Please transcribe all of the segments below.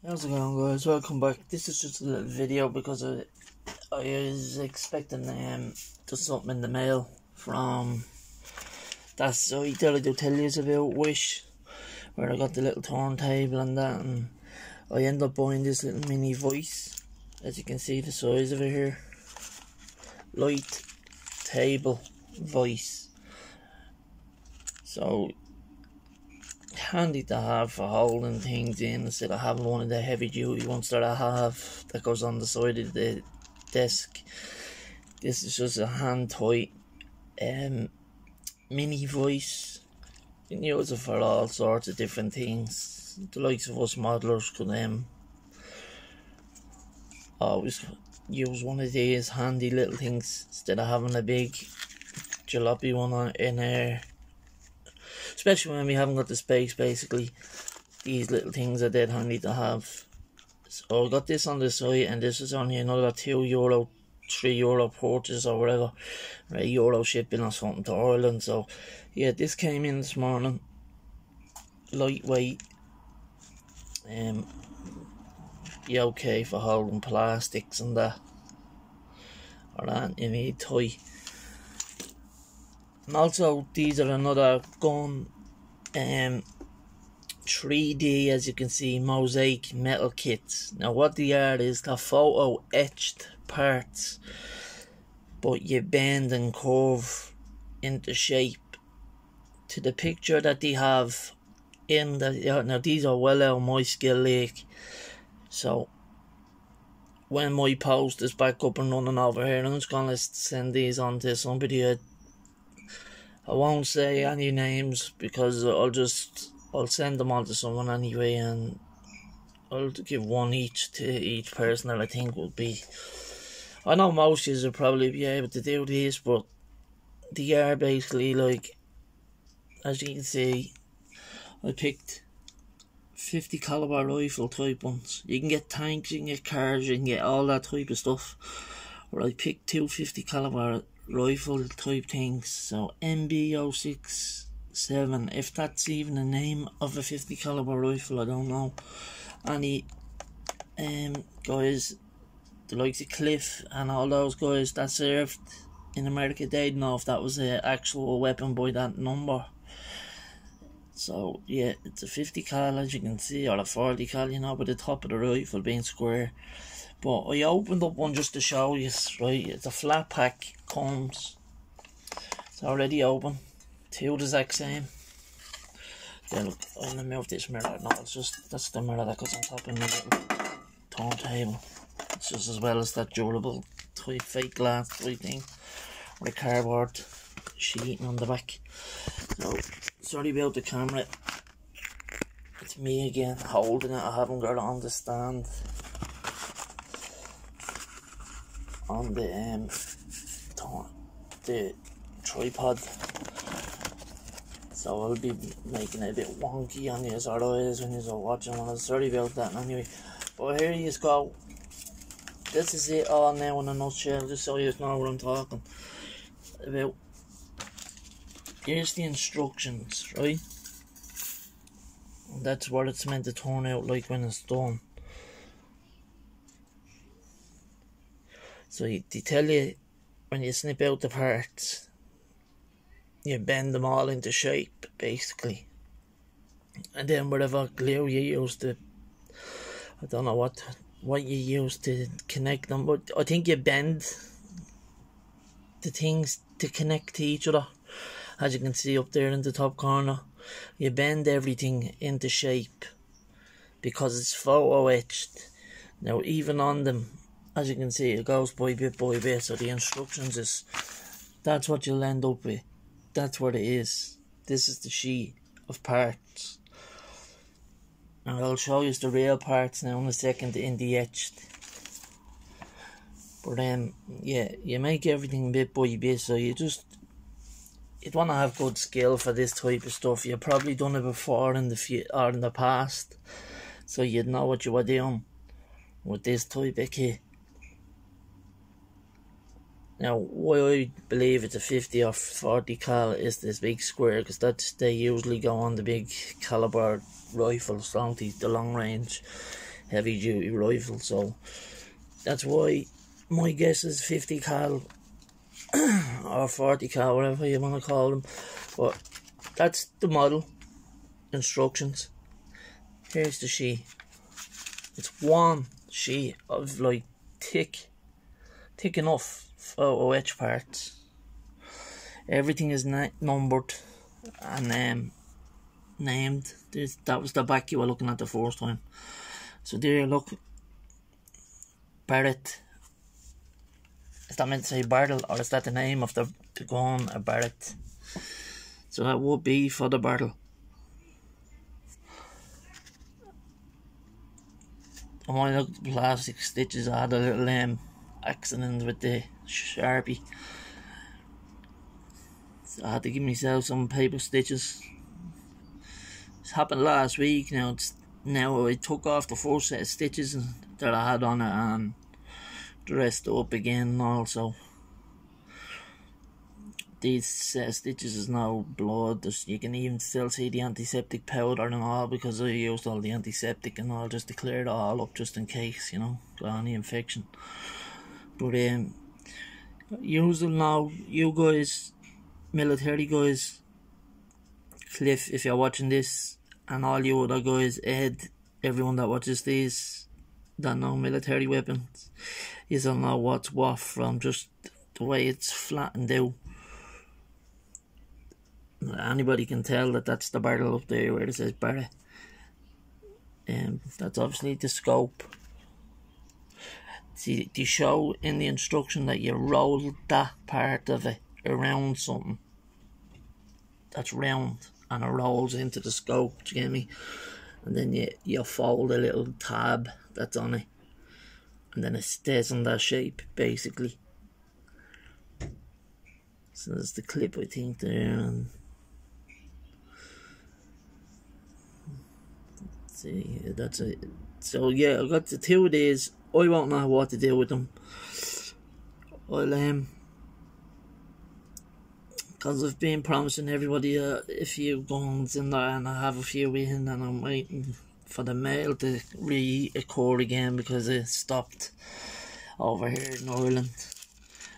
How's it going, guys? Welcome back. This is just a little video because I was expecting just something in the mail from that site that I do tell you about, Wish, where I got the little turntable and that, and I ended up buying this little mini voice. As you can see the size of it here, light table voice. So handy to have for holding things in instead of having one of the heavy duty ones that I have that goes on the side of the desk. This is just a hand tight mini voice. You can use it for all sorts of different things. The likes of us modelers could always use one of these handy little things instead of having a big jalopy one in there. Especially when we haven't got the space, basically. These little things are dead handy to have. So I got this on the site, and this is only another €2, €3 purchase or whatever. Right, Euro shipping or something to Ireland. So yeah, this came in this morning. Lightweight. Yeah, okay for holding plastics and that. Or that you need tight. And also, these are another gun 3D, as you can see, Mosaic metal kits. Now what they are is the photo etched parts, but you bend and curve into shape to the picture that they have in the. Now these are well out of my skill league, so when my post is back up and running over here, I'm just gonna send these on to somebody. I won't say any names because I'll send them all to someone anyway, and I'll give one each to each person that I think would be. I know most of you will probably be able to do this, but they are basically like, as you can see, I picked 50 caliber rifle type ones. You can get tanks, you can get cars, you can get all that type of stuff. But I picked 250 caliber rifle type things. So MB067, if that's even the name of a 50 caliber rifle, I don't know. Any guys, the likes of Cliff and all those guys that served in America, they'd know if that was an actual weapon by that number. So yeah, it's a 50 cal, as you can see, or a 40 cal, you know, by the top of the rifle being square. But I opened up one just to show you, right? It's a flat pack, comes. It's already open. Two the exact same. Then look, I'm gonna move this mirror. No, it's just, that's the mirror that goes on top of my little turntable. It's just as well as that durable type fake glass type thing with a cardboard sheeting on the back. So, sorry about the camera. It's me again holding it. I haven't got it on the stand. On the tripod, so I'll be making it a bit wonky on your eyes when you're watching one. I'm sorry about that anyway, but here you go. This is it all now in a nutshell, just so you know what I'm talking about. Here's the instructions, right? And that's what it's meant to turn out like when it's done. So they tell you, when you snip out the parts, you bend them all into shape, basically. And then whatever glue you use to, I don't know what you use to connect them, but I think you bend the things to connect to each other. As you can see up there in the top corner, you bend everything into shape because it's photo etched. Now even on them, as you can see, it goes by bit, so the instructions is, that's what you'll end up with. That's what it is. This is the sheet of parts. And I'll show you the real parts now in a second in the etched. But yeah, you make everything bit by bit, so you'd want to have good skill for this type of stuff. You've probably done it before in the past, so you'd know what you were doing with this type of kit. Now, why I believe it's a 50 or 40 cal is this big square, because they usually go on the big caliber rifles, don't they, the long range. heavy duty rifle, so that's why my guess is 50 cal or 40 cal, whatever you want to call them. But that's the model instructions. Here's the sheet. It's one sheet of like thick enough photo etch parts. Everything is numbered and named. That was the back you were looking at the first time. So there, look, Barrett. Is that meant to say barrel, or is that the name of the gun, a Barrett? So that would be for the barrel. And when I looked at the plastic stitches, I had a little accident with the Sharpie. So I had to give myself some paper stitches. This happened last week. Now I took off the first set of stitches that I had on it and dressed up again also. These set of stitches is now blood. You can even still see the antiseptic powder and all, because I used all the antiseptic and all just to clear it all up just in case, got any infection. But usually now, you guys, military guys, Cliff, if you're watching this, and all you other guys, Ed, everyone that watches these that know military weapons, you don't know what's what from just the way it's flattened out. Anybody can tell that that's the barrel up there where it says Barrett. That's obviously the scope. See, they show in the instruction that you roll that part of it around something that's round, and it rolls into the scope, do you get me? And then you fold a little tab that's on it, and then it stays in that shape, basically. So there's the clip, I think, there, and see, that's it. So yeah, I got the two of these. I won't know what to do with them. I'll because I've been promising everybody a few guns in there, and I have a few in, and I'm waiting for the mail to reoccur again, because it stopped over here in Ireland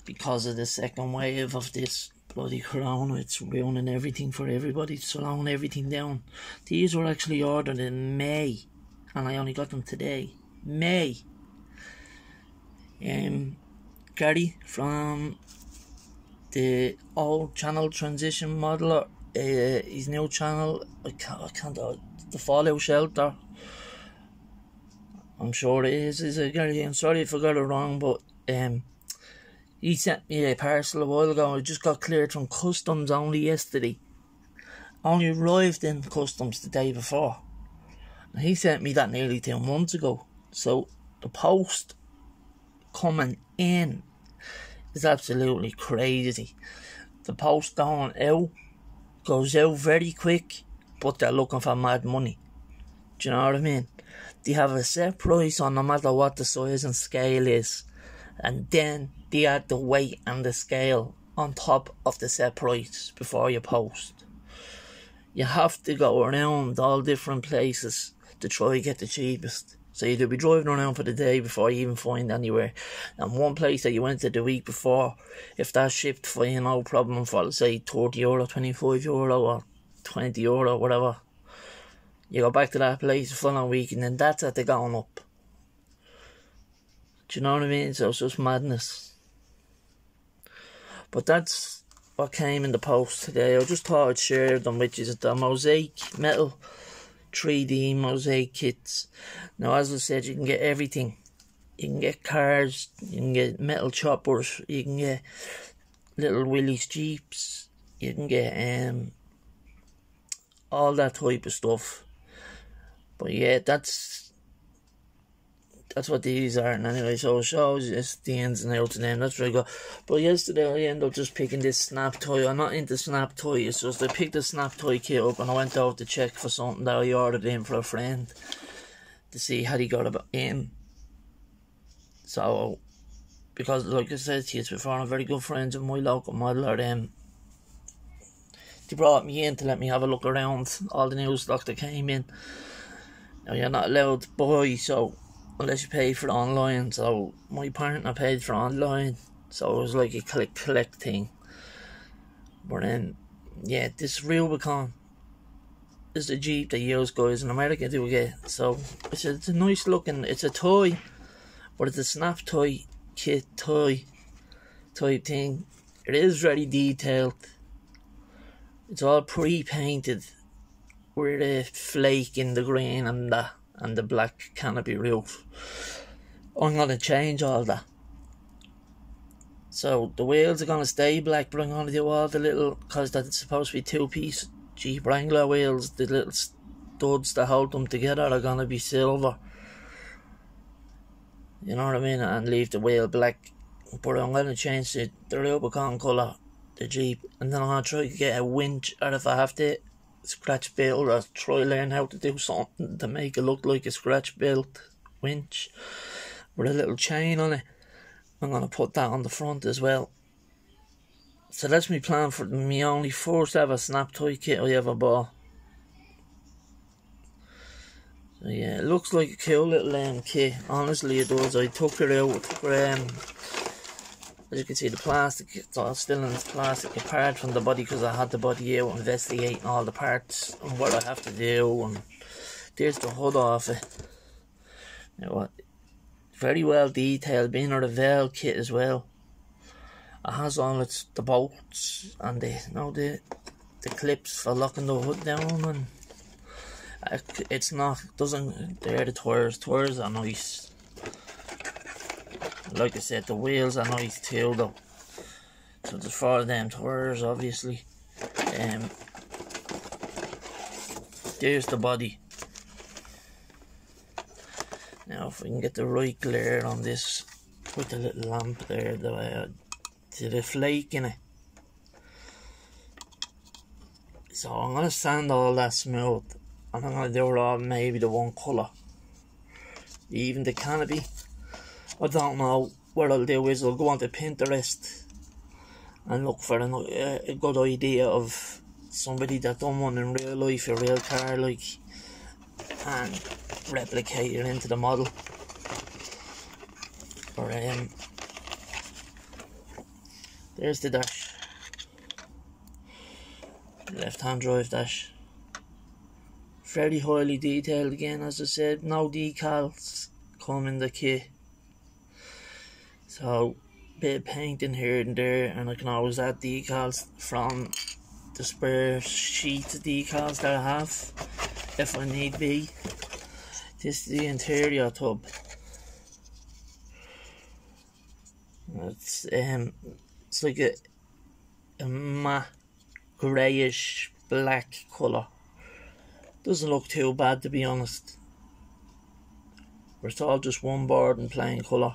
because of the second wave of this bloody corona. It's ruining everything for everybody, slowing everything down. These were actually ordered in May, and I only got them today. May. Gary from the old channel transition modeler, his new channel, I can't the Fallout Shelter, I'm sure it is a Gary. I'm sorry if I got it wrong, but he sent me a parcel a while ago. I just got cleared from customs only yesterday. Only arrived in customs the day before. And he sent me that nearly 2 months ago. So the post coming in is absolutely crazy. The post going out goes out very quick, but they're looking for mad money. Do you know what I mean? They have a set price on no matter what the size and scale is, and then they add the weight and the scale on top of the set price before you post. You have to go around all different places to try to get the cheapest. So you'll be driving around for the day before you even find anywhere. And one place that you went to the week before, if that's shipped for you, no problem, for let's say €30, €25 or €20, whatever, you go back to that place the following week, and then that's at the going up. Do you know what I mean? So it's just madness. But that's what came in the post today. I just thought I'd share them with you. The Mosaic metal 3D Mosaic kits. Now, as I said, you can get everything. You can get cars, you can get metal choppers, you can get little Willys Jeeps, you can get all that type of stuff. But yeah, that's what these are. And anyway, so it shows just the ins and outs of them. That's really good. But yesterday I ended up just picking this snap toy. I'm not into snap toys. It's just I picked the snap toy kit up, and I went out to check for something that I ordered in for a friend to see how he got about in. So, because like I said to you before, I'm very good friends with my local modeler. They brought me in to let me have a look around all the new stock that came in. Now, you're not allowed to buy, so unless you pay for it online. So my partner paid for online, so it was like a collect thing. But then, yeah, this Rubicon is the Jeep that you guys in America do get. So it's a nice looking, it's a toy, but it's a snap toy kit toy type thing. It is very detailed. It's all pre-painted with a flake in the green and the black canopy roof. I'm gonna change all that. So the wheels are gonna stay black, but I'm gonna do all the little, because that's supposed to be two-piece Jeep Wrangler wheels. The little studs that hold them together are gonna be silver. You know what I mean? And leave the wheel black. But I'm gonna change the Rubicon colour, the Jeep, and then I'm gonna try to get a winch, or if I have to scratch build, or try learn how to do something to make it look like a scratch built winch with a little chain on it. I'm gonna put that on the front as well. So that's my plan for me only first ever snap toy kit I ever bought. So yeah, it looks like a cool little kit. Honestly, it does. I took it out. As you can see, the plastic, it's all still in its plastic apart from the body, because I had the body out investigating all the parts and what I have to do. And there's the hood off it. You know what? Very well detailed, being a Revell kit as well. It has all the bolts and the clips for locking the hood down, and it's not, they're the tires. Tires are nice. Like I said, the wheels are nice too though. So there's 4 of them tires obviously. There's the body. Now if we can get the right glare on this with the little lamp there, to the flake in it. So I'm going to sand all that smooth, and I'm going to do it all maybe the one colour. Even the canopy, I don't know. What I'll do is I'll go onto Pinterest and look for a good idea of somebody that done one in real life, a real car like, and replicate it into the model. Or there's the dash, left hand drive dash. Very highly detailed again, as I said. No decals come in the kit. So, bit of painting here and there, and I can always add decals from the spare sheets of decals that I have, if I need be. This is the interior tub. It's like a matte greyish black colour. Doesn't look too bad, to be honest. But it's all just one board in plain colour.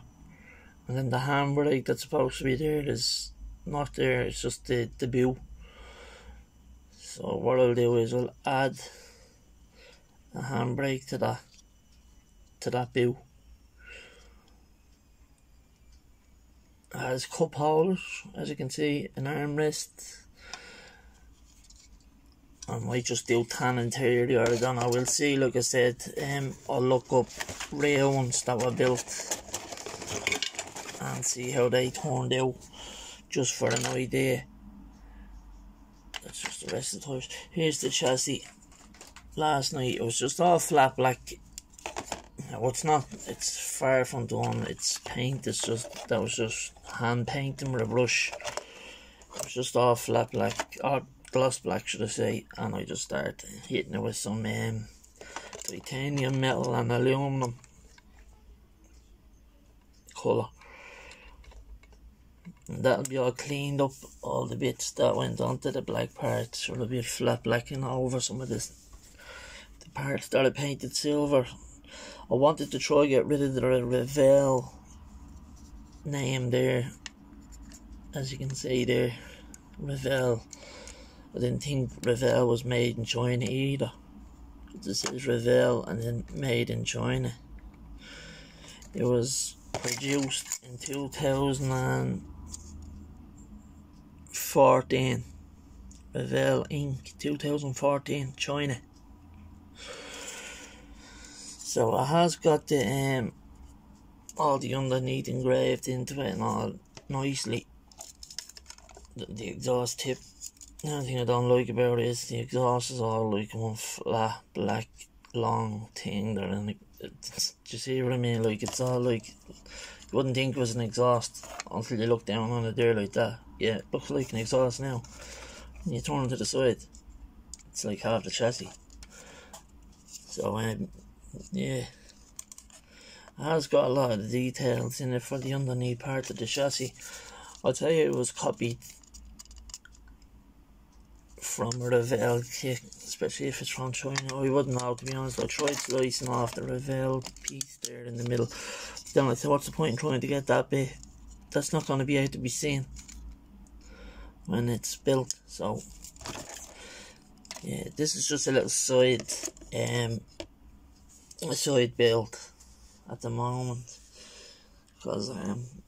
And then the handbrake that's supposed to be there is not there, it's just the boot. So what I'll do is I'll add a handbrake to that boot. It has cup holders, as you can see, an armrest. I might just do tan interior, I don't know, we'll see. Like I said, I'll look up real ones that were built and see how they turned out, just for an idea. That's just the rest of the tires. Here's the chassis. Last night it was just all flat black. No, it's not, it's far from done. It's paint, that was just hand painting with a brush. It was just all flat black, or gloss black should I say, and I just started hitting it with some titanium metal and aluminum colour. And that'll be all cleaned up, all the bits that went onto the black parts. So it'll be flat blacking over some of the parts that I painted silver. I wanted to try get rid of the Revell name there, as you can see there, Revell. I didn't think Revell was made in China either. This is Revell and then made in China. It was produced in 2014. Revell Inc. 2014, China. So it has got the all the underneath engraved into it and all nicely. The exhaust tip. The only thing I don't like about it is the exhaust is all like one flat black long thing there, and do you see what I mean? Like, it's all like, you wouldn't think it was an exhaust until you look down on it there like that. Yeah, it looks like an exhaust now. When you turn it to the side, it's like half the chassis. So yeah, it has got a lot of the details in it for the underneath part of the chassis. I'll tell you, it was copied from a Revell kit, especially if it's from China. I wouldn't know, to be honest. I tried slicing off the Revell piece there in the middle. Then I thought, what's the point in trying to get that bit? That's not going to be able to be seen when it's built. So yeah, this is just a little side build at the moment, because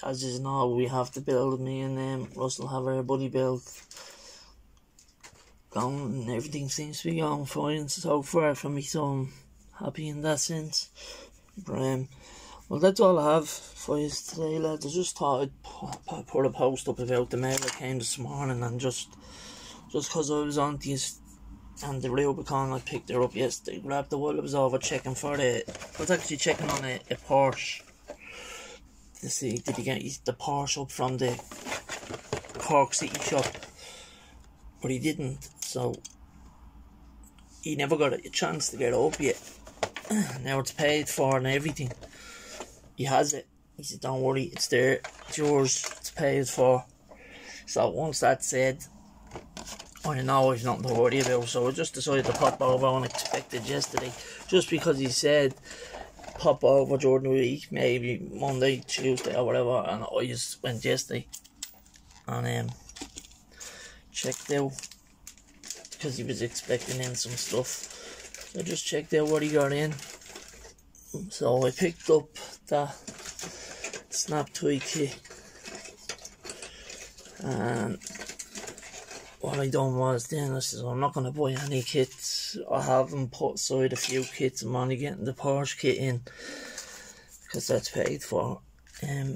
as you know, we have to build. Me and Russell have our buddy build going, and everything seems to be going fine so far for me, so I'm happy in that sense. But well, that's all I have for you today, lads. I just thought I'd put a post up about the mail that came this morning, and just because I was on these and the Rubicon, I picked her up yesterday, grabbed the while I was over checking for I was actually checking on a Porsche to see, did he get the Porsche up from the Cork City shop, but he didn't, so he never got a chance to get it up yet. Now it's paid for and everything. He has it. He said, don't worry, it's there, it's yours, it's paid for. So once that's said, I know I've nothing to worry about, so I just decided to pop over unexpected yesterday, just because he said pop over during the week, maybe Monday, Tuesday or whatever, and I just went yesterday and checked out, because he was expecting in some stuff. So I just checked out what he got in. So I picked up that snap toy kit, and what I done was then I said, I'm not going to buy any kits. I haven't put aside a few kits. I'm only getting the Porsche kit in because that's paid for. I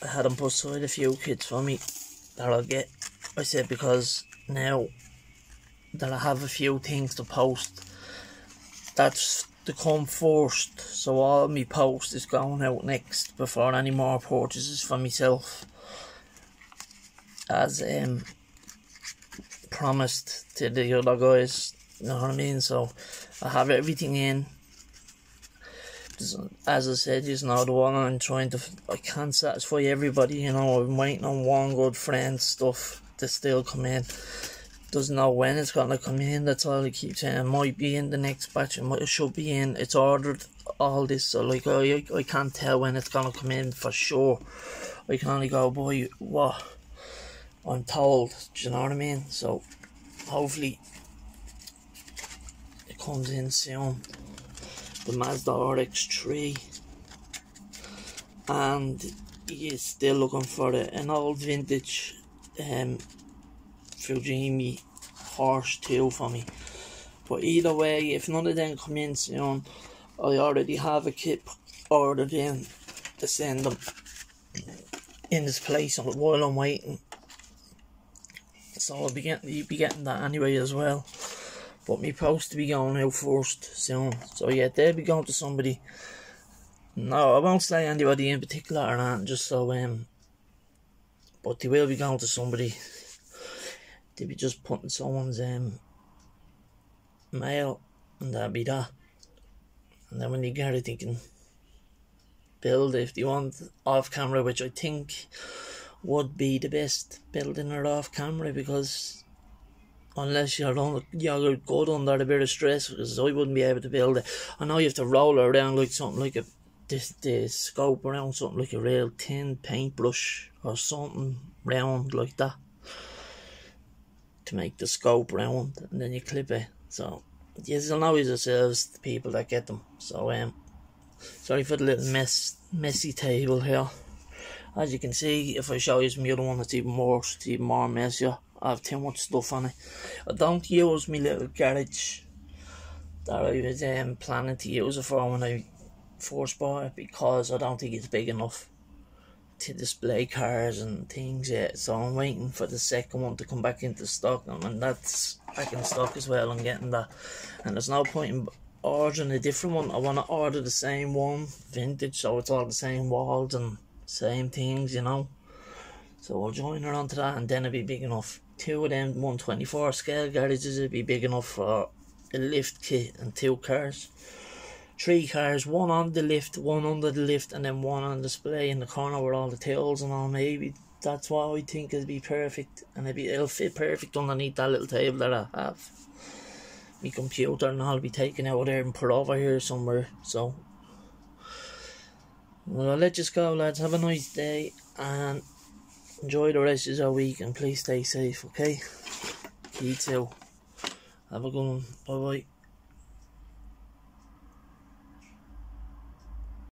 hadn't put aside a few kits for me that I'll get. I said, because now that I have a few things to post, that's to come first. So all my post is going out next before any more purchases for myself, as promised to the other guys, you know what I mean? So I have everything in. As I said, you know, the one I'm trying to, I can't satisfy everybody, you know. I'm waiting on one good friend stuff to still come in. Doesn't know when it's gonna come in, that's all I keep saying. It might be in the next batch, it should be in. It's ordered, all this, so like I can't tell when it's gonna come in for sure. I can only go by what I'm told, do you know what I mean? So hopefully it comes in soon. The Mazda RX-3, and he is still looking for an old vintage Fujimi Porsche 2 for me. But either way, if none of them come in soon, I already have a kit ordered in to send them in this place while I'm waiting. So you'll be getting that anyway as well. But me post to be going out first soon. So yeah, they'll be going to somebody. No, I won't say anybody in particular or not, just so but they will be going to somebody. They'll be just putting someone's mail, and that'll be that. And then when you get it, they can build if they want off camera, which I think would be the best, building it off camera, because unless you're good under a bit of stress, because I wouldn't be able to build it. I know you have to roll it around like something like the scope around something like a real thin paintbrush or something round like that to make the scope round, and then you clip it. So yes, you'll know yourselves, the people that get them. So sorry for the little messy table here. As you can see, if I show you my other one, it's even worse, it's even more messier. I have too much stuff on it. I don't use my little garage that I was planning to use it for when I first bought it because I don't think it's big enough to display cars and things yet, so I'm waiting for the second one to come back into stock, and when that's back in stock as well, I'm getting that. And there's no point in ordering a different one. I want to order the same one, vintage, so it's all the same walls and same things, you know. So I'll join her onto that, and then it'll be big enough. 2 of them 124 scale garages will be big enough for a lift kit and 2 cars. 3 cars, 1 on the lift, 1 under the lift, and then 1 on display in the corner with all the tools and all. Maybe that's what I think it'll be perfect, and it'll fit perfect underneath that little table that I have. My computer and I'll be taken out there and put over here somewhere. So, well, I'll let you go, lads. Have a nice day and enjoy the rest of your week, and please stay safe, okay? You too. Have a good one. Bye bye.